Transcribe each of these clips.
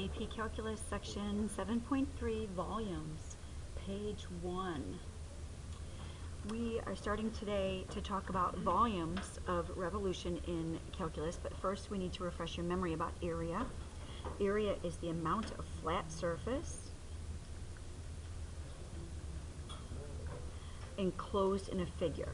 AP Calculus section 7.3 volumes, page 1. We are starting today to talk about volumes of revolution in calculus, but first we need to refresh your memory about area. Area is the amount of flat surface enclosed in a figure.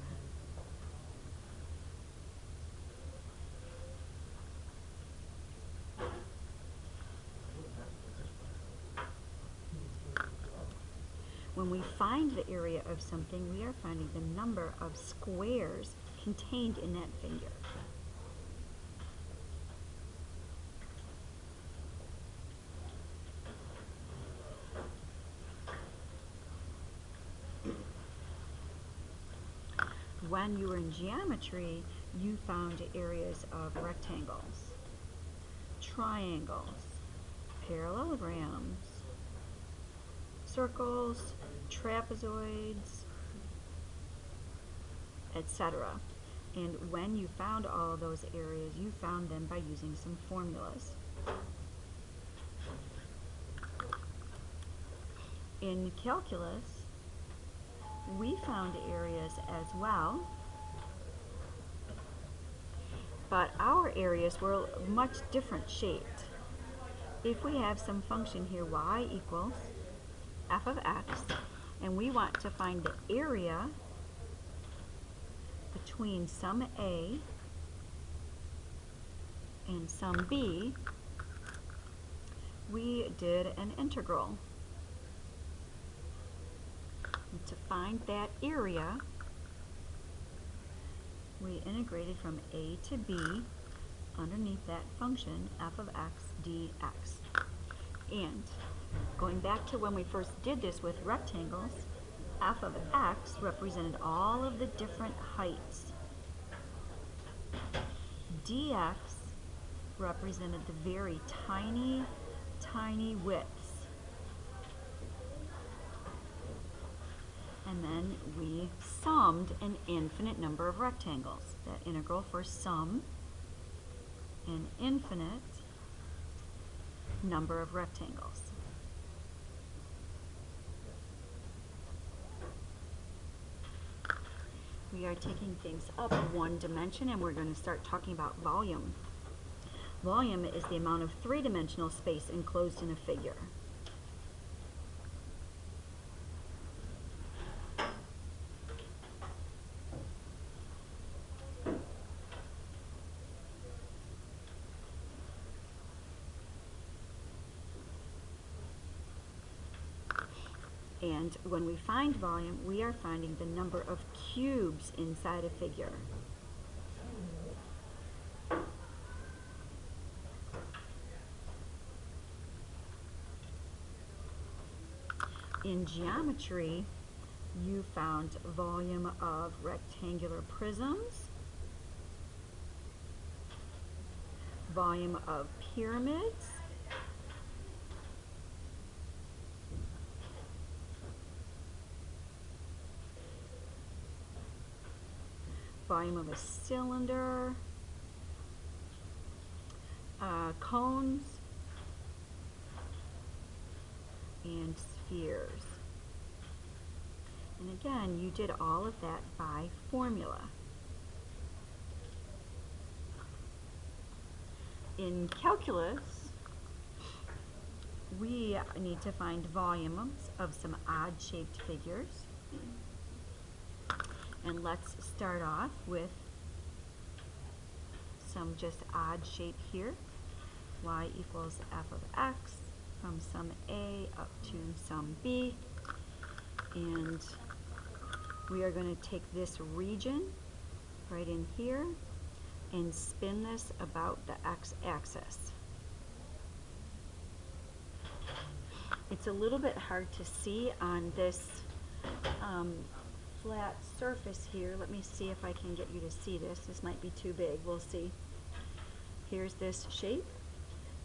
When we find the area of something, we are finding the number of squares contained in that figure. When you were in geometry, you found areas of rectangles, triangles, parallelograms, circles, trapezoids, etc. And when you found all of those areas, you found them by using some formulas. In calculus, we found areas as well, but our areas were much different shaped. If we have some function here, y equals f of x, and we want to find the area between sum A and sum B, we did an integral. And to find that area, we integrated from A to B underneath that function f of x dx. And going back to when we first did this with rectangles, f of x represented all of the different heights. Dx represented the very tiny, tiny widths. And then we summed an infinite number of rectangles. That integral for sum an infinite number of rectangles. We are taking things up one dimension, and we're going to start talking about volume. Volume is the amount of three-dimensional space enclosed in a figure. And when we find volume, we are finding the number of cubes inside a figure. In geometry, you found volume of rectangular prisms, volume of pyramids, volume of a cylinder, cones, and spheres. And again, you did all of that by formula. In calculus, we need to find volumes of some odd-shaped figures. And let's start off with some just odd shape here. Y equals f of x from sum A up to sum B. And we are going to take this region right in here and spin this about the x-axis. It's a little bit hard to see on this flat surface here. Let me see if I can get you to see this. This might be too big. We'll see. Here's this shape.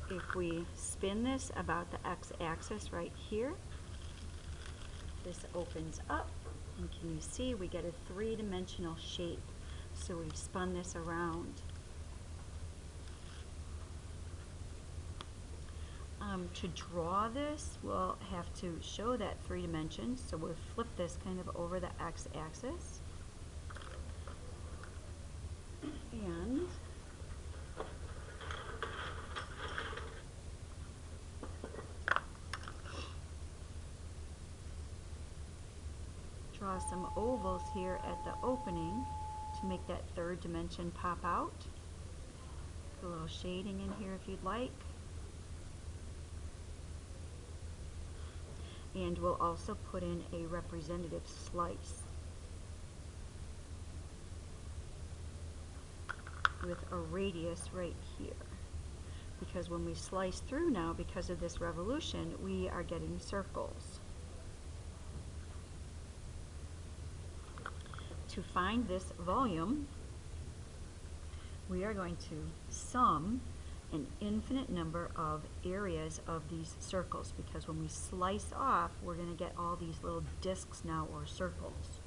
If we spin this about the x-axis right here, this opens up, and can you see we get a three-dimensional shape. So we've spun this around. To draw this, we'll have to show that 3 dimensions, so we'll flip this kind of over the x-axis. And draw some ovals here at the opening to make that 3rd dimension pop out. Put a little shading in here if you'd like. And we'll also put in a representative slice with a radius right here. Because when we slice through now, because of this revolution, we are getting circles. To find this volume, we are going to sum an infinite number of areas of these circles, because when we slice off, we're going to get all these little discs now, or circles.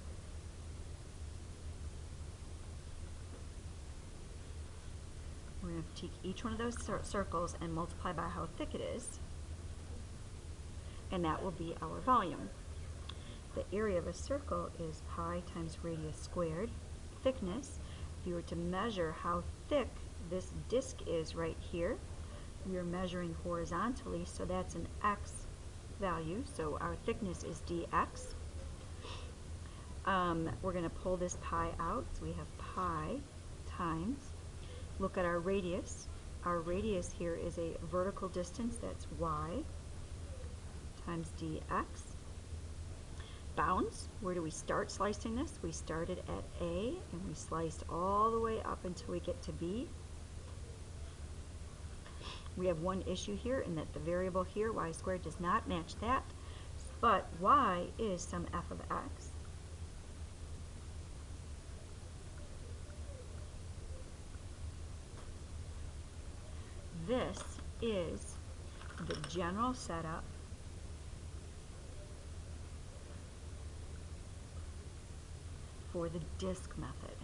We're going to take each one of those circles and multiply by how thick it is, and that will be our volume. The area of a circle is pi times radius squared. Thickness, if you were to measure how thick this disc is right here, we are measuring horizontally, so that's an x value, so our thickness is dx. We're going to pull this pi out, so we have pi times, look at our radius. Our radius here is a vertical distance, that's y, times dx. Bounds, where do we start slicing this? We started at A, and we sliced all the way up until we get to B. We have one issue here, in that the variable here, y squared, does not match that, but y is some f of x. This is the general setup for the disk method.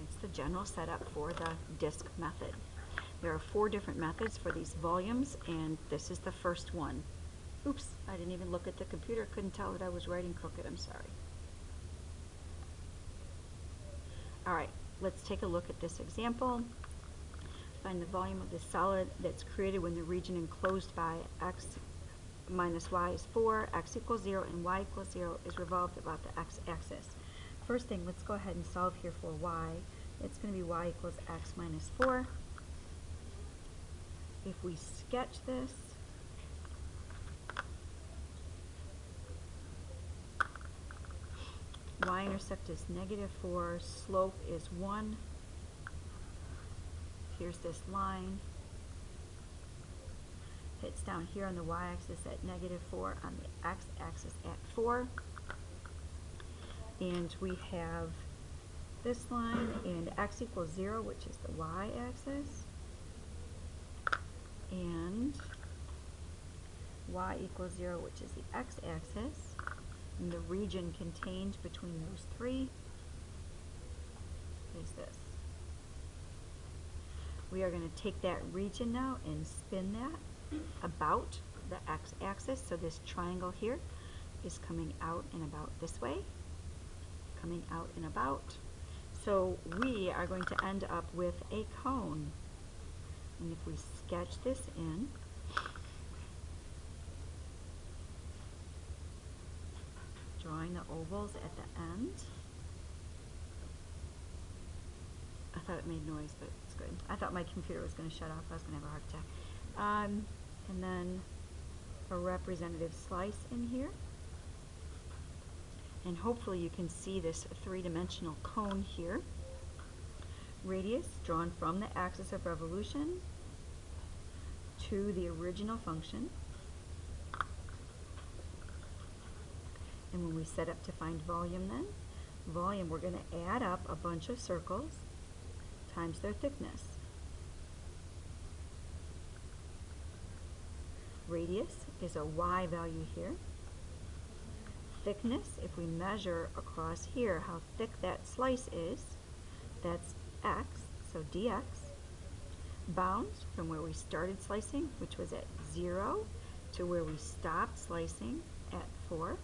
It's the general setup for the disk method. There are 4 different methods for these volumes, and this is the first one. Oops, I didn't even look at the computer, couldn't tell that I was writing crooked, I'm sorry. Alright, let's take a look at this example. Find the volume of the solid that's created when the region enclosed by x minus y is 4, x equals 0, and y equals 0 is revolved about the x-axis. First thing, let's go ahead and solve here for y. It's going to be y equals x minus 4. If we sketch this, y-intercept is -4, slope is 1. Here's this line. Hits down here on the y-axis at -4, on the x-axis at 4. And we have this line, and x equals 0, which is the y-axis, and y equals 0, which is the x-axis, and the region contained between those 3 is this. We are going to take that region now and spin that about the x-axis, so this triangle here is coming out and about this way, coming out and about. So we are going to end up with a cone. And if we sketch this in, drawing the ovals at the end. I thought it made noise, but it's good. I thought my computer was going to shut off. I was going to have a heart attack. And then a representative slice in here. And hopefully you can see this 3-dimensional cone here. Radius drawn from the axis of revolution to the original function. And when we set up to find volume then, volume, we're going to add up a bunch of circles times their thickness. Radius is a y value here. Thickness, if we measure across here how thick that slice is, That's x, so dx, bounds from where we started slicing, which was at 0, to where we stopped slicing at 4.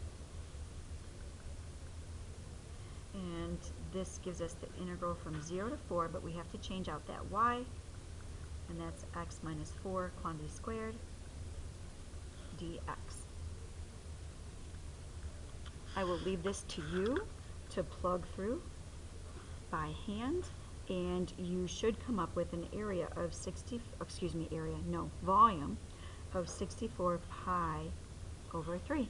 And this gives us the integral from 0 to 4, but we have to change out that y, and that's x minus 4 quantity squared dx. I will leave this to you to plug through by hand, and you should come up with an area of volume of 64 pi over 3.